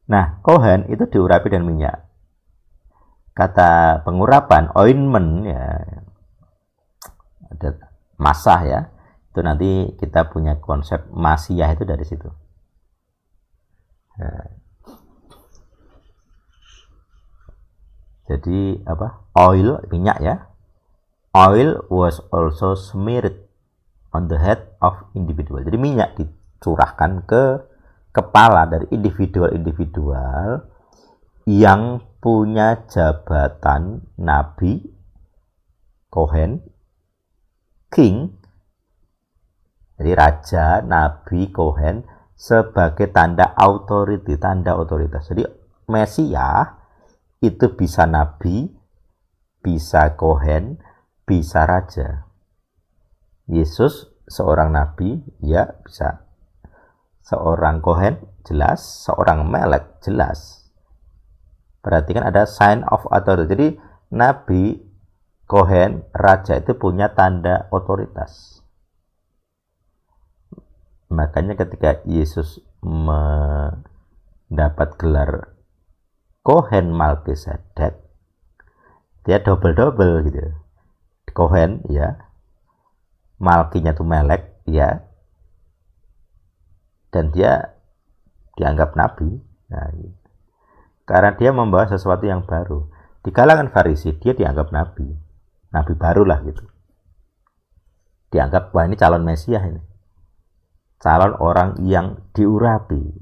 Nah, kohen itu diurapi dengan minyak. Kata pengurapan, ointment ya, ada masah ya, itu nanti kita punya konsep masiyah itu dari situ. Nah, jadi apa? Oil, minyak ya. Oil was also smeared on the head of individual. Jadi minyak dicurahkan ke kepala dari individual-individual yang punya jabatan nabi, kohen, king, jadi raja, nabi, kohen, sebagai tanda authority, tanda otoritas. Jadi Mesias itu bisa nabi, bisa kohen, bisa raja. Yesus seorang nabi, ya bisa. Seorang kohen, jelas. Seorang melek, jelas. Berarti kan ada sign of authority. Jadi nabi, kohen, raja itu punya tanda otoritas. Makanya ketika Yesus mendapat gelar kohen Melkisedek, dia double-double gitu. Kohen ya, malkinya tuh melek ya, dan dia dianggap nabi. Nah, gitu. Karena dia membawa sesuatu yang baru. Di kalangan Farisi dia dianggap nabi barulah gitu. Dianggap wah ini calon Mesias ini, calon orang yang diurapi.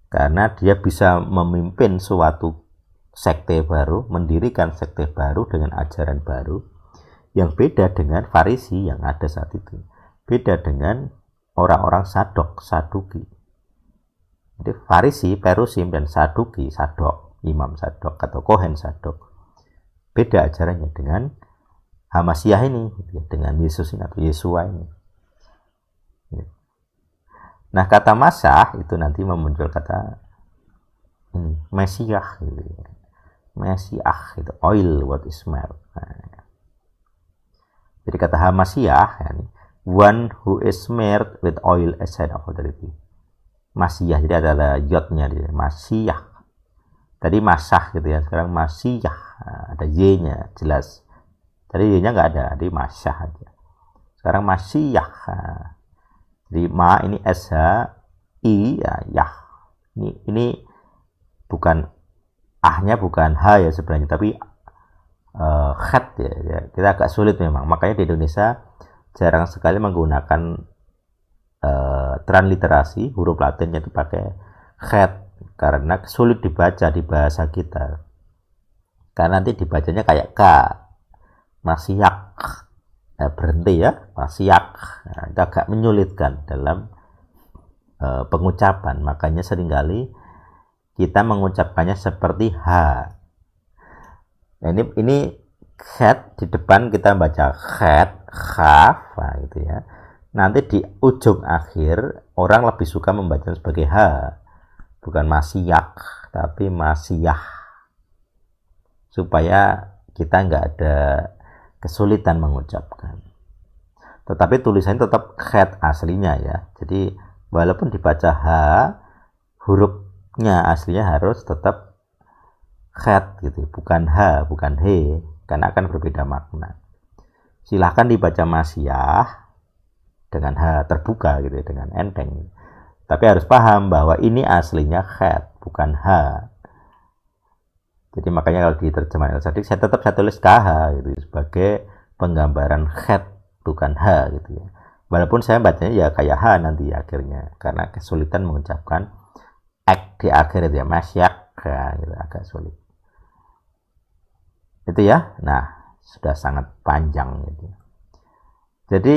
Karena dia bisa memimpin suatu sekte baru, mendirikan sekte baru dengan ajaran baru yang beda dengan Farisi yang ada saat itu. Beda dengan orang-orang Saduki. Jadi Farisi, Perusim, dan Saduki, Sadok, Imam Sadok atau Kohen Sadok, beda ajarannya dengan Hamasiah ini, dengan Yesus ini atau Yesua ini. Nah, kata Masah itu nanti memuncul kata ini, Mesiah gitu. Mesiah itu oil what is smell. Nah, jadi kata Hamasiah yani, one who is smeared with oil as sign of authority. Masiyah, jadi ada yodnya di Masiyah. Tadi Masah gitu ya, sekarang Masiyah. Nah, ada Y-nya jelas. Tadi Y-nya nggak ada, jadi Masah aja. Sekarang Masiyah. Nah, jadi Ma ini SH, I ya Yah. Ini bukan ahnya bukan H ya sebenarnya, tapi khat ya. Kita agak sulit memang. Makanya di Indonesia jarang sekali menggunakan transliterasi, huruf Latinnya itu pakai khat karena sulit dibaca di bahasa kita. Karena nanti dibacanya kayak K, Masyak, berhenti ya, Masyak. Nah, itu agak menyulitkan dalam pengucapan. Makanya seringkali kita mengucapkannya seperti H. Nah, ini khat di depan kita baca khat, khaf, nah, gitu ya. Nanti di ujung akhir orang lebih suka membaca sebagai H, bukan Masyak tapi Masiyah, supaya kita nggak ada kesulitan mengucapkan. Tetapi tulisannya tetap khat aslinya ya. Jadi walaupun dibaca H, hurufnya aslinya harus tetap khat gitu, bukan H, bukan He, karena akan berbeda makna. Silahkan dibaca Masiyah dengan H terbuka gitu, dengan enteng. Tapi harus paham bahwa ini aslinya khat, bukan H. Jadi makanya kalau di terjemahan El-Sadik saya tulis KH gitu sebagai penggambaran khat, bukan H gitu ya. Walaupun saya bacanya ya kayak H nanti akhirnya, karena kesulitan mengucapkan ek di akhir itu ya, Masyak ya, gitu, agak sulit. Itu ya. Nah, sudah sangat panjang gitu. Jadi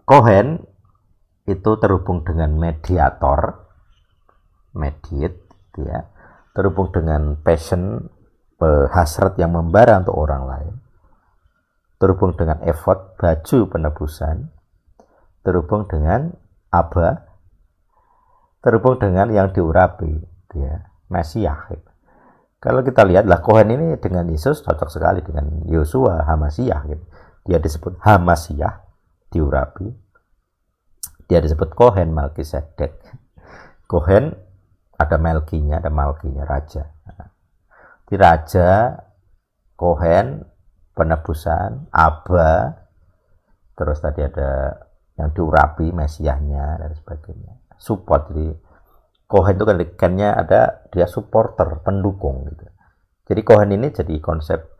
Kohen itu terhubung dengan mediator, mediate, gitu ya, terhubung dengan passion, hasrat yang membara untuk orang lain, terhubung dengan effort, baju penebusan, terhubung dengan Aba, terhubung dengan yang diurapi, gitu ya, Mesiah. Gitu. Kalau kita lihat lah Kohen ini dengan Yesus cocok sekali dengan Yosua, Hamasiah. Gitu. Dia disebut Hamasiah, diurapi. Dia disebut Kohen Melkisedek. Kohen ada Melkinya, raja. Di raja, Kohen, penebusan, Aba, terus tadi ada yang diurapi, Mesiahnya, dan sebagainya. Support, jadi Kohen itu kan ada dia supporter, pendukung gitu. Jadi Kohen ini jadi konsep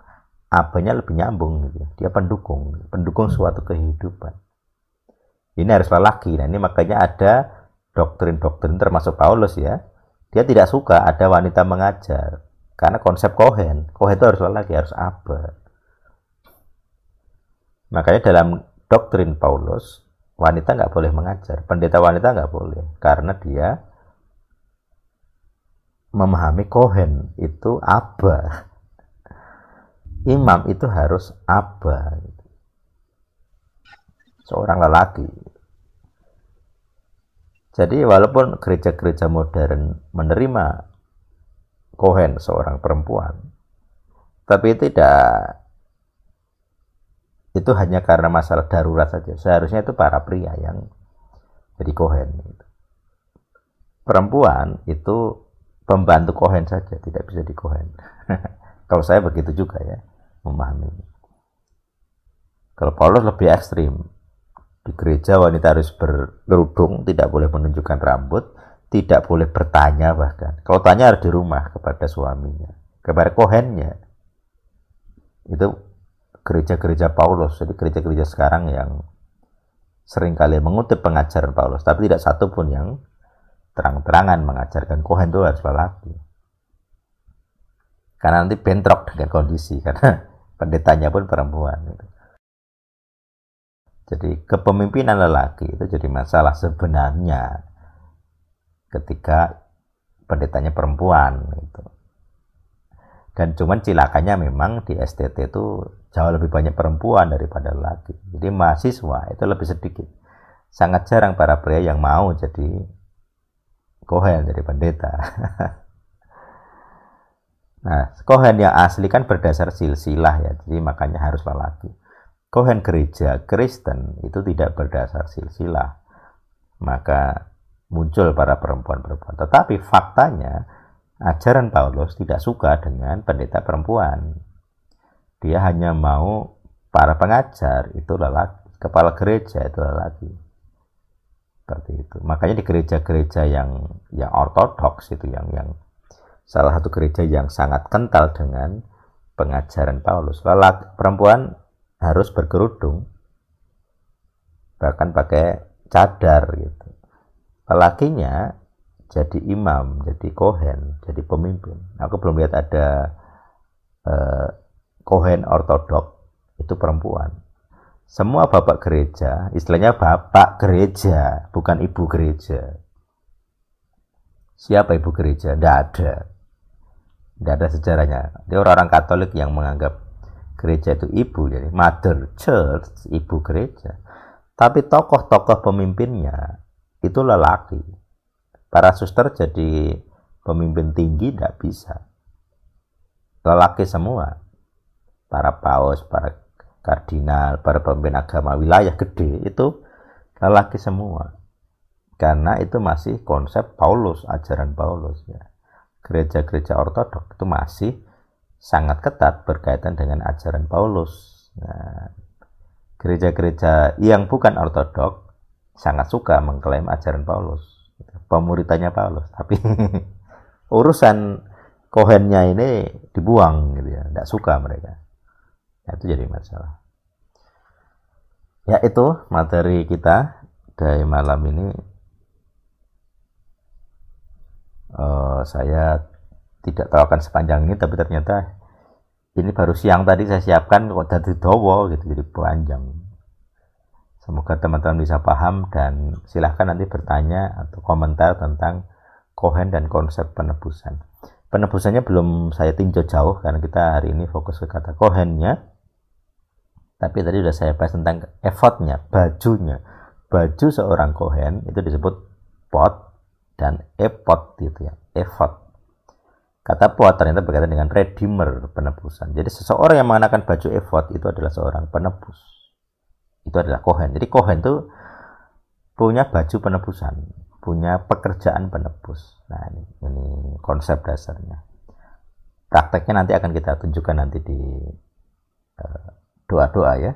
Abanya lebih nyambung gitu. Dia pendukung suatu kehidupan. Ini harus lelaki. Nah, ini makanya ada doktrin-doktrin termasuk Paulus ya. Dia tidak suka ada wanita mengajar. Karena konsep Kohen itu harus lelaki, harus Aba. Makanya dalam doktrin Paulus, wanita nggak boleh mengajar. Pendeta wanita nggak boleh. Karena dia memahami Kohen itu Aba. Imam itu harus Aba. Seorang lelaki. Jadi walaupun gereja-gereja modern menerima Kohen seorang perempuan, tapi itu hanya karena masalah darurat saja. Seharusnya itu para pria yang jadi Kohen. Perempuan itu pembantu Kohen saja, tidak bisa di Kohen. Kalau saya begitu juga ya, memahami. Kalau Paulus lebih ekstrim. Di gereja wanita harus berkerudung, tidak boleh menunjukkan rambut, tidak boleh bertanya bahkan. Kalau tanya harus di rumah kepada suaminya, kepada Kohennya. Itu gereja-gereja Paulus. Jadi gereja-gereja sekarang yang seringkali mengutip pengajaran Paulus, tapi tidak satu pun yang terang-terangan mengajarkan Kohen itu harus lelaki. Karena nanti bentrok dengan kondisi, karena pendetanya pun perempuan. Gitu. Jadi kepemimpinan lelaki itu jadi masalah sebenarnya ketika pendetanya perempuan. Gitu. Dan cuman cilakanya memang di STT itu jauh lebih banyak perempuan daripada lelaki. Jadi mahasiswa itu lebih sedikit. Sangat jarang para pria yang mau jadi Kohen, jadi pendeta. Nah, Kohen yang asli kan berdasar silsilah ya, jadi makanya harus lelaki. Kohen gereja Kristen itu tidak berdasar silsilah, maka muncul para perempuan-perempuan. Tetapi faktanya ajaran Paulus tidak suka dengan pendeta perempuan. Dia hanya mau para pengajar itu lelaki, kepala gereja itu lelaki. Seperti itu. Makanya di gereja-gereja yang ortodoks itu yang salah satu gereja yang sangat kental dengan pengajaran Paulus. Lelaki perempuan harus berkerudung, bahkan pakai cadar gitu. Lelakinya jadi imam, jadi Kohen, jadi pemimpin. Aku belum lihat ada Kohen ortodok itu perempuan. Semua bapak gereja, istilahnya bapak gereja, bukan ibu gereja. Siapa ibu gereja? Tidak ada. Tidak ada sejarahnya. Dia orang-orang Katolik yang menganggap gereja itu ibu, jadi mother church, ibu gereja. Tapi tokoh-tokoh pemimpinnya itu lelaki. Para suster jadi pemimpin tinggi tidak bisa. Lelaki semua. Para paus, para kardinal, para pemimpin agama wilayah gede itu lelaki semua. Karena itu masih konsep Paulus, ajaran Paulus ya. Gereja-gereja ortodok itu masih sangat ketat berkaitan dengan ajaran Paulus. Nah, gereja-gereja yang bukan ortodok sangat suka mengklaim ajaran Paulus, pemuritannya Paulus, tapi urusan Kohennya ini dibuang gitu ya, tidak suka mereka. Nah, itu jadi masalah. Ya, itu materi kita dari malam ini. Saya tidak tahu akan sepanjang ini, tapi ternyata ini baru siang tadi saya siapkan kok jadi dowo gitu, jadi panjang. Semoga teman-teman bisa paham dan silahkan nanti bertanya atau komentar tentang Kohen dan konsep penebusan. Penebusannya belum saya tinjau jauh karena kita hari ini fokus ke kata Kohennya. Tapi tadi sudah saya bahas tentang ephod-nya, bajunya. Baju seorang Kohen itu disebut pot dan ephod gitu ya, ephod. Kata pot ternyata berkaitan dengan redeemer, penebusan. Jadi seseorang yang mengenakan baju ephod itu adalah seorang penebus. Itu adalah Kohen. Jadi Kohen itu punya baju penebusan, punya pekerjaan penebus. Nah, ini konsep dasarnya. Prakteknya nanti akan kita tunjukkan nanti di doa-doa ya.